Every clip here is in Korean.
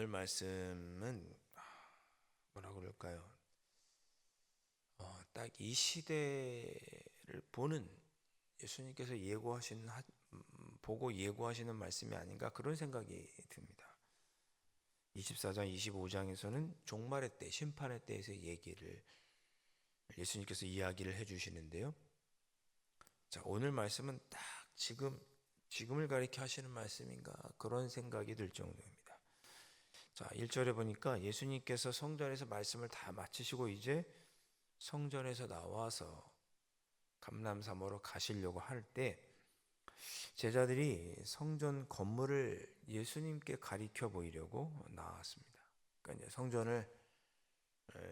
오늘 말씀은 뭐라 그럴까요? 딱 이 시대를 보는 예수님께서 보고 예고하시는 말씀이 아닌가 그런 생각이 듭니다. 24장, 25장에서는 종말의 때, 심판의 때에서 예수님께서 이야기를 해주시는데요. 자, 오늘 말씀은 딱 지금을 가리켜 하시는 말씀인가 그런 생각이 들 정도입니다. 자, 1절에 보니까 예수님께서 성전에서 말씀을 다 마치시고 이제 성전에서 나와서 감람사모로 가시려고 할 때 제자들이 성전 건물을 예수님께 가리켜 보이려고 나왔습니다. 그러니까 이제 성전을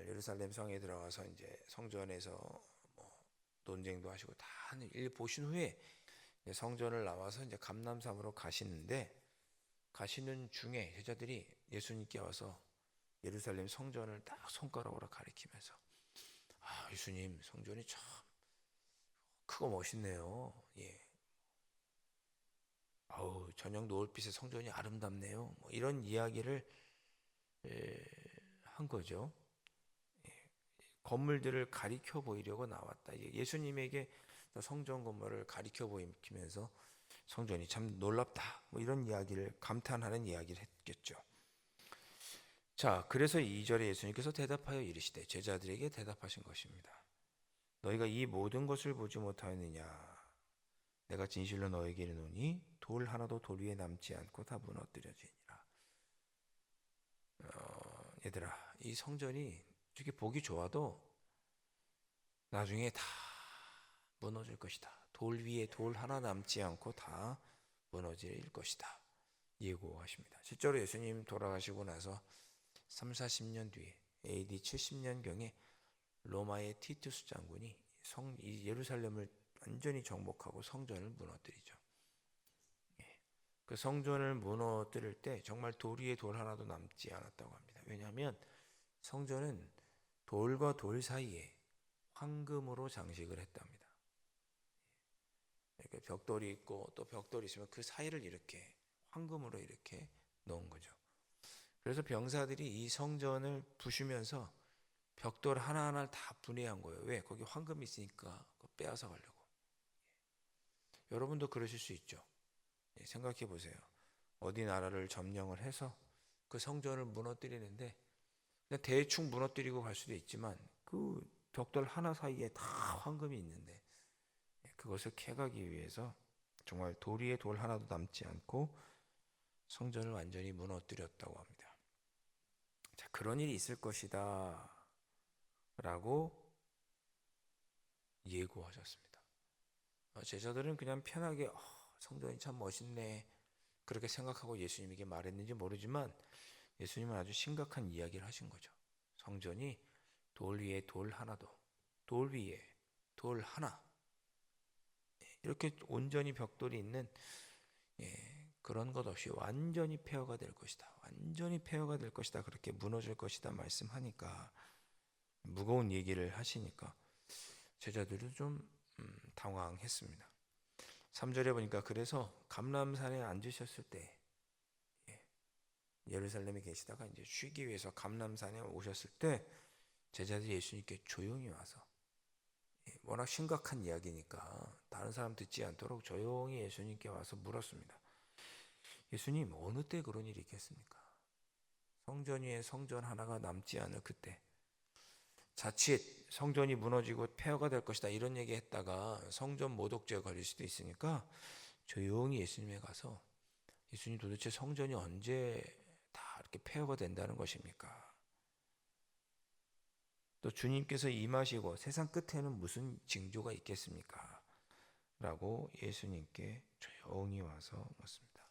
예루살렘 성에 들어가서 이제 성전에서 뭐 논쟁도 하시고 다 하는 일 보신 후에 성전을 나와서 이제 감람산으로 가시는 중에 제자들이 예수님께 와서 예루살렘 성전을 딱 손가락으로 가리키면서 예수님 성전이 참 크고 멋있네요. 예. 아우 저녁 노을빛의 성전이 아름답네요. 뭐 이런 이야기를 한 거죠. 건물들을 가리켜 보이려고 나왔다. 예수님에게 성전 건물을 가리켜 보이면서 성전이 참 놀랍다. 뭐 이런 이야기를 감탄하는 이야기를 했겠죠. 자, 그래서 2절에 예수님께서 대답하여 이르시되 제자들에게 대답하신 것입니다. 너희가 이 모든 것을 보지 못하느냐? 내가 진실로 너에게 이르노니 돌 하나도 돌 위에 남지 않고 다 무너뜨려지니라. 얘들아, 이 성전이 이렇게 보기 좋아도 나중에 다 무너질 것이다. 돌 위에 돌 하나 남지 않고 다 무너질 것이다. 예고하십니다. 실제로 예수님 돌아가시고 나서 3, 40년 뒤에 AD 70년경에 로마의 티투스 장군이 이 예루살렘을 완전히 정복하고 성전을 무너뜨리죠. 그 성전을 무너뜨릴 때 정말 돌 위에 돌 하나도 남지 않았다고 합니다. 왜냐하면 성전은 돌과 돌 사이에 황금으로 장식을 했답니다. 이렇게 벽돌이 있고 또 벽돌이 있으면 그 사이를 이렇게 황금으로 이렇게 넣은 거죠. 그래서 병사들이 이 성전을 부수면서 벽돌 하나하나를 다 분해한 거예요. 왜? 거기 황금이 있으니까 빼앗아 가려고. 여러분도 그러실 수 있죠. 생각해 보세요. 어디 나라를 점령을 해서 그 성전을 무너뜨리는데 그냥 대충 무너뜨리고 갈 수도 있지만 그 벽돌 하나 사이에 다 황금이 있는데 그것을 캐가기 위해서 정말 돌 위에 돌 하나도 남지 않고 성전을 완전히 무너뜨렸다고 합니다. 자, 그런 일이 있을 것이다 라고 예고하셨습니다. 제자들은 그냥 편하게 성전이 참 멋있네 그렇게 생각하고 예수님에게 말했는지 모르지만 예수님은 아주 심각한 이야기를 하신 거죠. 성전이 돌 위에 돌 하나도 돌 위에 돌 하나 이렇게 온전히 벽돌이 있는 그런 것 없이 완전히 폐허가 될 것이다. 완전히 폐허가 될 것이다. 그렇게 무너질 것이다 말씀하니까 무거운 얘기를 하시니까 제자들도 좀 당황했습니다. 3절에 보니까 그래서 감람산에 앉으셨을 때 예루살렘에 계시다가 이제 쉬기 위해서 감람산에 오셨을 때 제자들이 예수님께 조용히 와서 워낙 심각한 이야기니까 다른 사람 듣지 않도록 조용히 예수님께 와서 물었습니다. 예수님 어느 때 그런 일이 있겠습니까? 성전 위에 성전 하나가 남지 않을 그때 자칫 성전이 무너지고 폐허가 될 것이다 이런 얘기 했다가 성전 모독죄에 걸릴 수도 있으니까 조용히 예수님에 가서 예수님 도대체 성전이 언제 다 이렇게 폐허가 된다는 것입니까? 또 주님께서 임하시고 세상 끝에는 무슨 징조가 있겠습니까? 라고 예수님께 조용히 와서 묻습니다.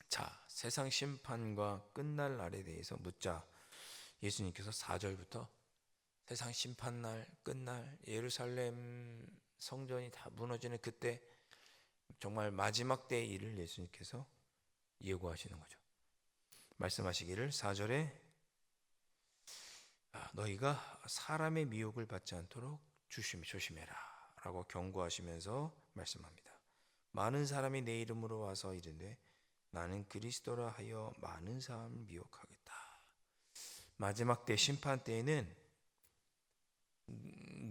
자, 세상 심판과 끝날 날에 대해서 묻자 예수님께서 4절부터 세상 심판날, 끝날, 예루살렘 성전이 다 무너지는 그때 정말 마지막 때의 일을 예수님께서 예고하시는 거죠. 말씀하시기를 4절에 너희가 사람의 미혹을 받지 않도록 조심해라 라고 경고하시면서 말씀합니다. 많은 사람이 내 이름으로 와서 이르되 나는 그리스도라 하여 많은 사람을 미혹하겠다. 마지막 때 심판 때에는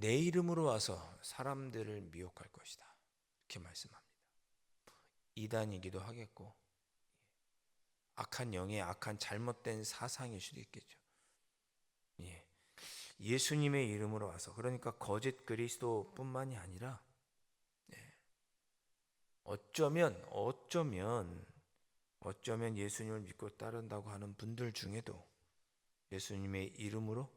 내 이름으로 와서 사람들을 미혹할 것이다. 이렇게 말씀합니다. 이단이기도 하겠고 악한 영의 악한 잘못된 사상일 수도 있겠죠. 예. 예수님의 이름으로 와서, 그러니까 거짓 그리스도뿐만이 아니라 어쩌면 예수님을 믿고 따른다고 하는 분들 중에도 예수님의 이름으로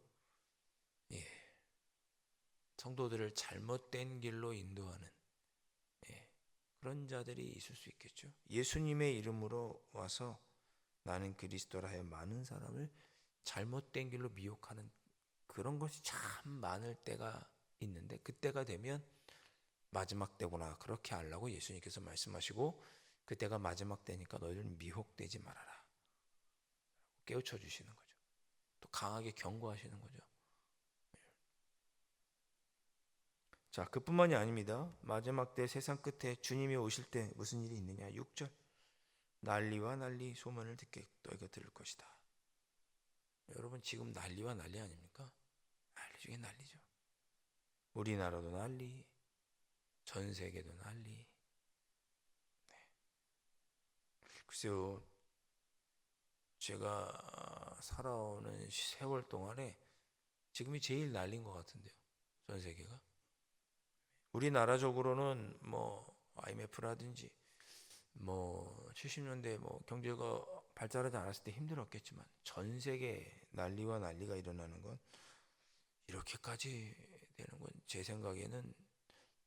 성도들을 잘못된 길로 인도하는 그런 자들이 있을 수 있겠죠. 예수님의 이름으로 와서 나는 그리스도라 하여 많은 사람을 잘못된 길로 미혹하는 그런 것이 참 많을 때가 있는데, 그때가 되면 마지막 때구나 그렇게 알라고 예수님께서 말씀하시고, 그때가 마지막 때니까 너희들은 미혹되지 말아라 깨우쳐 주시는 거죠. 또 강하게 경고하시는 거죠. 자, 그뿐만이 아닙니다. 마지막 때 세상 끝에 주님이 오실 때 무슨 일이 있느냐. 6절 난리와 난리 소문을 듣게 너희가 들을 것이다. 여러분 지금 난리와 난리 아닙니까? 난리 중에 난리죠. 우리나라도 난리, 전 세계도 난리. 글쎄요, 제가 살아오는 세월 동안에 지금이 제일 난리인 것 같은데요. 전 세계가. 우리나라적으로는 뭐 IMF라든지 뭐 70년대 뭐 경제가 발달하지 않았을 때 힘들었겠지만, 전 세계 난리와 난리가 일어나는 건 이렇게까지 되는 건 제 생각에는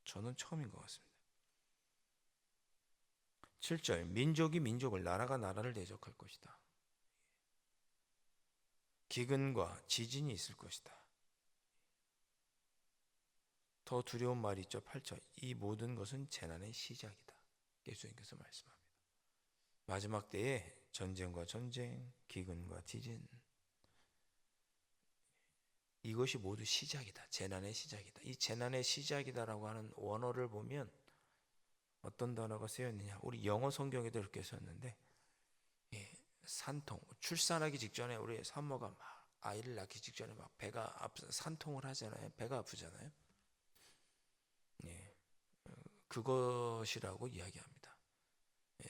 저는 처음인 것 같습니다. 7절 민족이 민족을, 나라가 나라를 대적할 것이다. 기근과 지진이 있을 것이다. 더 두려운 말이 있죠. 8절 이 모든 것은 재난의 시작이다. 예수님께서 말씀합니다. 마지막 때에 전쟁과 전쟁, 기근과 지진, 이것이 모두 시작이다. 재난의 시작이다. 이 재난의 시작이다라고 하는 원어를 보면 어떤 단어가 쓰여 있느냐. 우리 영어 성경에도 이렇게 썼는데, 산통, 출산하기 직전에 우리 산모가 막 아이를 낳기 직전에 막 산통을 하잖아요. 배가 아프잖아요. 그것이라고 이야기합니다.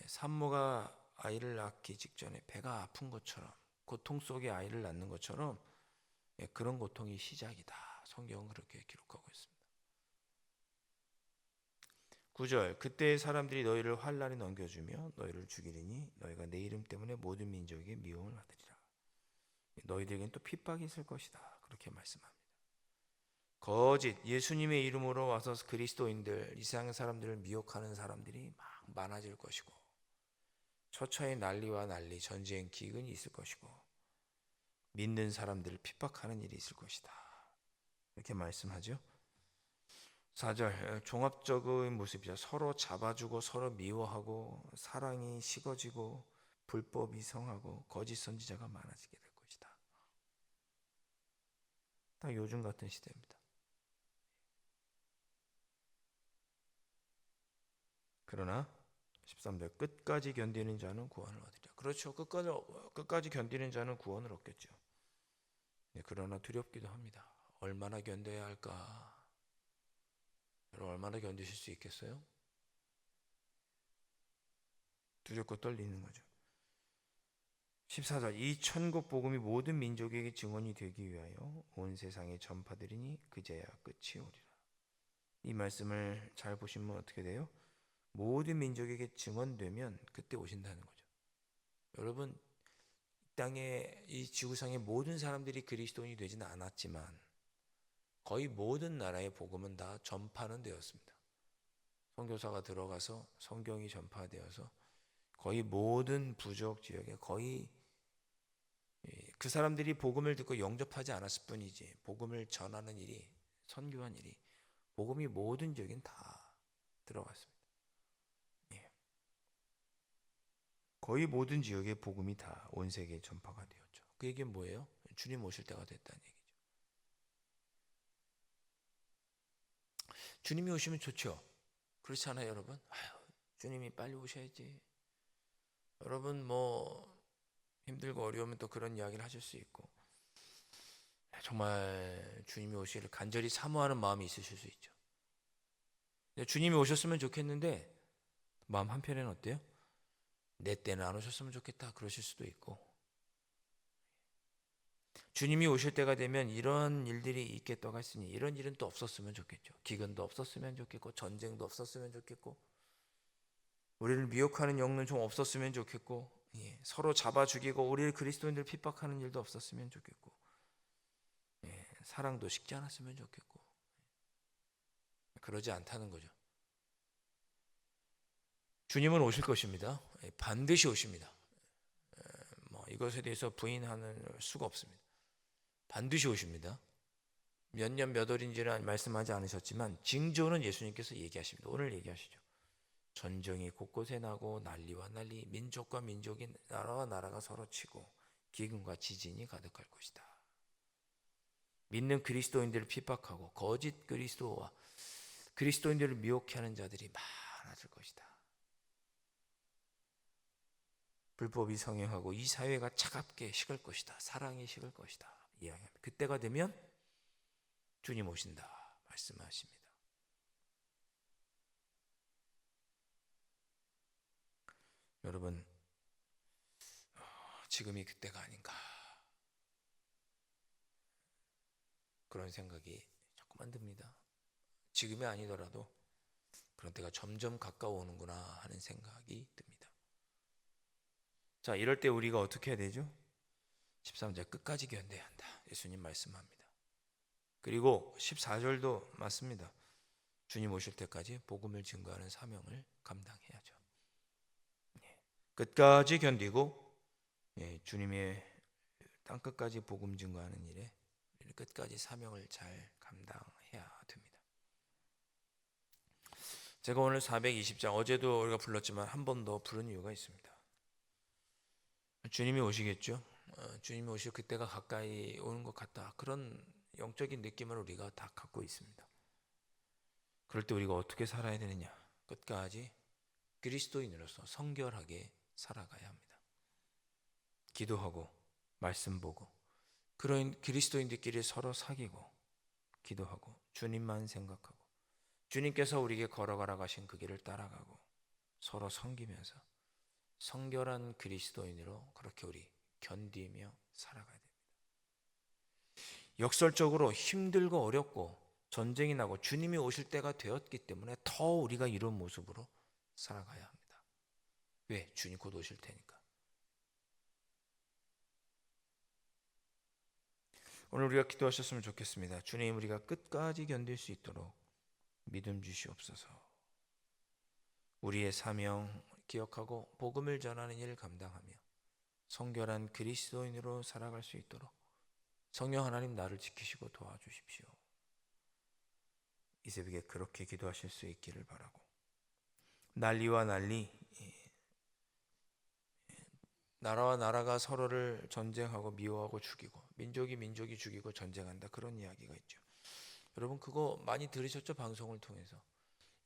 산모가 아이를 낳기 직전에 배가 아픈 것처럼, 고통 속에 아이를 낳는 것처럼 그런 고통이 시작이다. 성경은 그렇게 기록하고 있습니다. 9절 그때 사람들이 너희를 환난에 넘겨주며 너희를 죽이리니 너희가 내 이름 때문에 모든 민족에게 미움을 받으리라. 너희들에겐 또 핍박이 있을 것이다. 그렇게 말씀합니다. 거짓 예수님의 이름으로 와서 그리스도인들, 이세상 사람들을 미혹하는 사람들이 막 많아질 것이고, 처처의 난리와 난리, 전쟁, 기근이 있을 것이고, 믿는 사람들을 핍박하는 일이 있을 것이다. 이렇게 말씀하죠. 4절 종합적인 모습이죠. 서로 잡아주고 서로 미워하고 사랑이 식어지고 불법이 성하고 거짓 선지자가 많아지게 될 것이다. 딱 요즘 같은 시대입니다. 그러나 13절 끝까지 견디는 자는 구원을 얻으리라. 그렇죠. 끝까지 견디는 자는 구원을 얻겠죠. 네, 그러나 두렵기도 합니다. 얼마나 견뎌야 할까? 여러분 얼마나 견디실 수 있겠어요? 두렵고 떨리는 거죠. 14절 이 천국 복음이 모든 민족에게 증언이 되기 위하여 온 세상에 전파되리니 그제야 끝이 오리라. 이 말씀을 잘 보시면 어떻게 돼요? 모든 민족에게 증언되면 그때 오신다는 거죠. 여러분 땅에 이 지구상의 모든 사람들이 그리스도인이 되지는 않았지만 거의 모든 나라의 복음은 다 전파는 되었습니다. 선교사가 들어가서 성경이 전파되어서 거의 모든 부족 지역에 거의 그 사람들이 복음을 듣고 영접하지 않았을 뿐이지, 복음을 전하는 일이, 선교한 일이, 복음이 모든 지역엔 다 들어갔습니다. 거의 모든 지역에 복음이 다 온 세계에 전파가 되었죠. 그 얘기는 뭐예요? 주님 오실 때가 됐다는 얘기죠. 주님이 오시면 좋죠. 그렇지 않아요, 여러분? 아유, 주님이 빨리 오셔야지. 여러분 뭐 힘들고 어려우면 또 그런 이야기를 하실 수 있고 정말 주님이 오시기를 간절히 사모하는 마음이 있으실 수 있죠. 주님이 오셨으면 좋겠는데 마음 한편에는 어때요? 내 때는 안 오셨으면 좋겠다 그러실 수도 있고 주님이 오실 때가 되면 이런 일들이 있겠다고 했으니 이런 일은 또 없었으면 좋겠죠. 기근도 없었으면 좋겠고 전쟁도 없었으면 좋겠고 우리를 미혹하는 영은 좀 없었으면 좋겠고 서로 잡아 죽이고 우리를 그리스도인들 핍박하는 일도 없었으면 좋겠고 사랑도 식지 않았으면 좋겠고 그러지 않다는 거죠. 주님은 오실 것입니다. 반드시 오십니다. 뭐 이것에 대해서 부인하는 수가 없습니다. 반드시 오십니다. 몇 년 몇 월인지는 말씀하지 않으셨지만 징조는 예수님께서 얘기하십니다. 오늘 얘기하시죠. 전쟁이 곳곳에 나고 난리와 난리, 민족과 민족이 나라와 나라가 서로 치고 기근과 지진이 가득할 것이다. 믿는 그리스도인들을 핍박하고 거짓 그리스도와 그리스도인들을 미혹해 하는 자들이 많아질 것이다. 불법이 성행하고 이 사회가 차갑게 식을 것이다. 사랑이 식을 것이다. 이야기합니다. 그때가 되면 주님 오신다 말씀하십니다. 여러분 지금이 그때가 아닌가 그런 생각이 자꾸만 듭니다. 지금이 아니더라도 그런 때가 점점 가까워오는구나 하는 생각이 듭니다. 자, 이럴 때 우리가 어떻게 해야 되죠? 13절 끝까지 견뎌야 한다. 예수님 말씀합니다. 그리고 14절도 맞습니다. 주님 오실 때까지 복음을 증거하는 사명을 감당해야죠. 끝까지 견디고 주님의 땅끝까지 복음 증거하는 일에 끝까지 사명을 잘 감당해야 됩니다. 제가 오늘 420장 어제도 우리가 불렀지만 한 번 더 부른 이유가 있습니다. 주님이 오시겠죠. 주님이 오실 그때가 가까이 오는 것 같다. 그런 영적인 느낌을 우리가 다 갖고 있습니다. 그럴 때 우리가 어떻게 살아야 되느냐? 끝까지 그리스도인으로서 성결하게 살아가야 합니다. 기도하고 말씀 보고 그런 그리스도인들끼리 서로 사귀고 기도하고 주님만 생각하고 주님께서 우리에게 걸어가라 가신 그 길을 따라가고 서로 섬기면서 성결한 그리스도인으로 그렇게 우리 견디며 살아가야 됩니다. 역설적으로 힘들고 어렵고 전쟁이 나고 주님이 오실 때가 되었기 때문에 더 우리가 이런 모습으로 살아가야 합니다. 왜? 주님 곧 오실 테니까. 오늘 우리가 기도하셨으면 좋겠습니다. 주님 우리가 끝까지 견딜 수 있도록 믿음 주시옵소서. 우리의 사명 기억하고 복음을 전하는 일을 감당하며 성결한 그리스도인으로 살아갈 수 있도록 성령 하나님 나를 지키시고 도와주십시오. 이 새벽에 그렇게 기도하실 수 있기를 바라고 난리와 난리 나라와 나라가 서로를 전쟁하고 미워하고 죽이고 민족이 민족이 죽이고 전쟁한다 그런 이야기가 있죠. 여러분 그거 많이 들으셨죠? 방송을 통해서.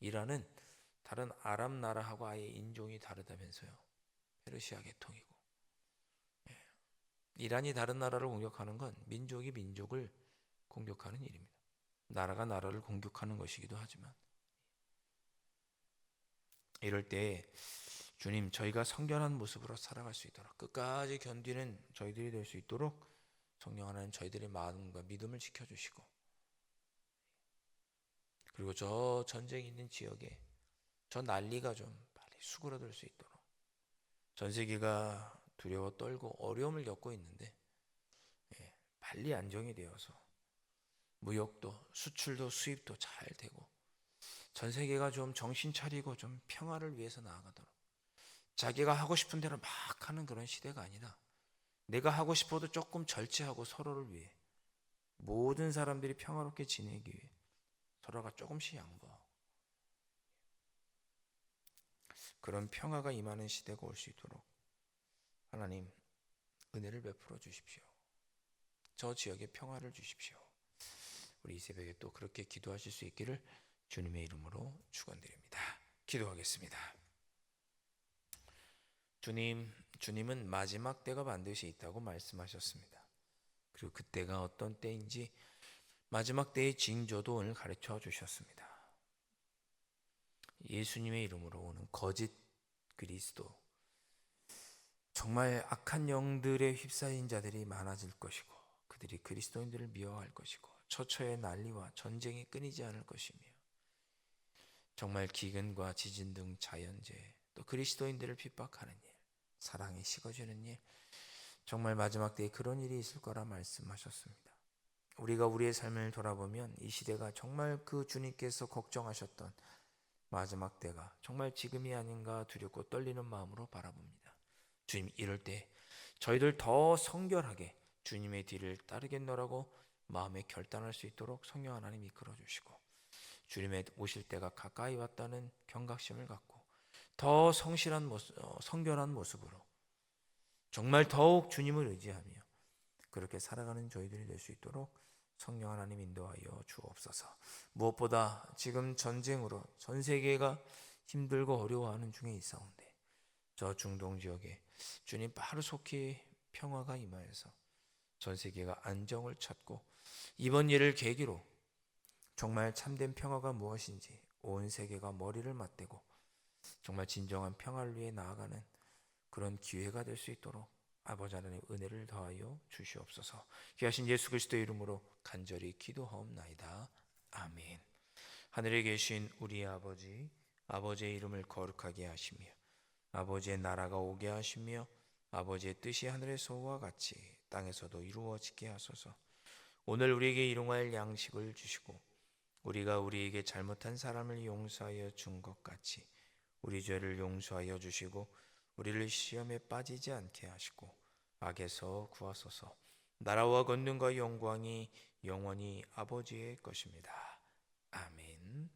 이란은 다른 아랍 나라하고 아예 인종이 다르다면서요. 페르시아 계통이고 이란이 다른 나라를 공격하는 건 민족이 민족을 공격하는 일입니다. 나라가 나라를 공격하는 것이기도 하지만 이럴 때 주님 저희가 성결한 모습으로 살아갈 수 있도록 끝까지 견디는 저희들이 될 수 있도록 성령 하나님 저희들의 마음과 믿음을 지켜주시고 그리고 저 전쟁이 있는 지역에 저 난리가 좀 빨리 수그러들 수 있도록 전 세계가 두려워 떨고 어려움을 겪고 있는데 빨리 안정이 되어서 무역도 수출도 수입도 잘 되고 전 세계가 좀 정신 차리고 좀 평화를 위해서 나아가도록 자기가 하고 싶은 대로 막 하는 그런 시대가 아니라 내가 하고 싶어도 조금 절제하고 서로를 위해 모든 사람들이 평화롭게 지내기 위해 서로가 조금씩 양보하고 그런 평화가 임하는 시대가 올 수 있도록 하나님 은혜를 베풀어 주십시오. 저 지역에 평화를 주십시오. 우리 이 새벽에 또 그렇게 기도하실 수 있기를 주님의 이름으로 축원드립니다. 기도하겠습니다. 주님 주님은 마지막 때가 반드시 있다고 말씀하셨습니다. 그리고 그때가 어떤 때인지 마지막 때의 징조도 오늘 가르쳐 주셨습니다. 예수님의 이름으로 오는 거짓 그리스도, 정말 악한 영들의 휩싸인 자들이 많아질 것이고 그들이 그리스도인들을 미워할 것이고 처처의 난리와 전쟁이 끊이지 않을 것이며 정말 기근과 지진 등 자연재해, 또 그리스도인들을 핍박하는 일, 사랑이 식어지는 일, 정말 마지막 때에 그런 일이 있을 거라 말씀하셨습니다. 우리가 우리의 삶을 돌아보면 이 시대가 정말 그 주님께서 걱정하셨던 마지막 때가 정말 지금이 아닌가 두렵고 떨리는 마음으로 바라봅니다. 주님, 이럴 때 저희들 더 성결하게 주님의 뒤를 따르겠노라고 마음에 결단할 수 있도록 성령 하나님 이끌어 주시고, 주님의 오실 때가 가까이 왔다는 경각심을 갖고 더 성실한 모습, 성결한 모습으로 정말 더욱 주님을 의지하며 그렇게 살아가는 저희들이 될 수 있도록 성령 하나님 인도하여 주옵소서. 무엇보다 지금 전쟁으로 전 세계가 힘들고 어려워하는 중에 있사온데 저 중동 지역에 주님 빠르속히 평화가 임하여서 전 세계가 안정을 찾고 이번 일을 계기로 정말 참된 평화가 무엇인지 온 세계가 머리를 맞대고 정말 진정한 평화를 위해 나아가는 그런 기회가 될 수 있도록 아버지 하나님 은혜를 더하여 주시옵소서. 귀하신 예수 그리스도의 이름으로 간절히 기도하옵나이다. 아멘. 하늘에 계신 우리 아버지, 아버지의 이름을 거룩하게 하시며 아버지의 나라가 오게 하시며 아버지의 뜻이 하늘에서와 같이 땅에서도 이루어지게 하소서. 오늘 우리에게 일용할 양식을 주시고 우리가 우리에게 잘못한 사람을 용서하여 준 것 같이 우리 죄를 용서하여 주시고 우리를 시험에 빠지지 않게 하시고 악에서 구하소서. 나라와 권능과 영광이 영원히 아버지의 것입니다. 아멘.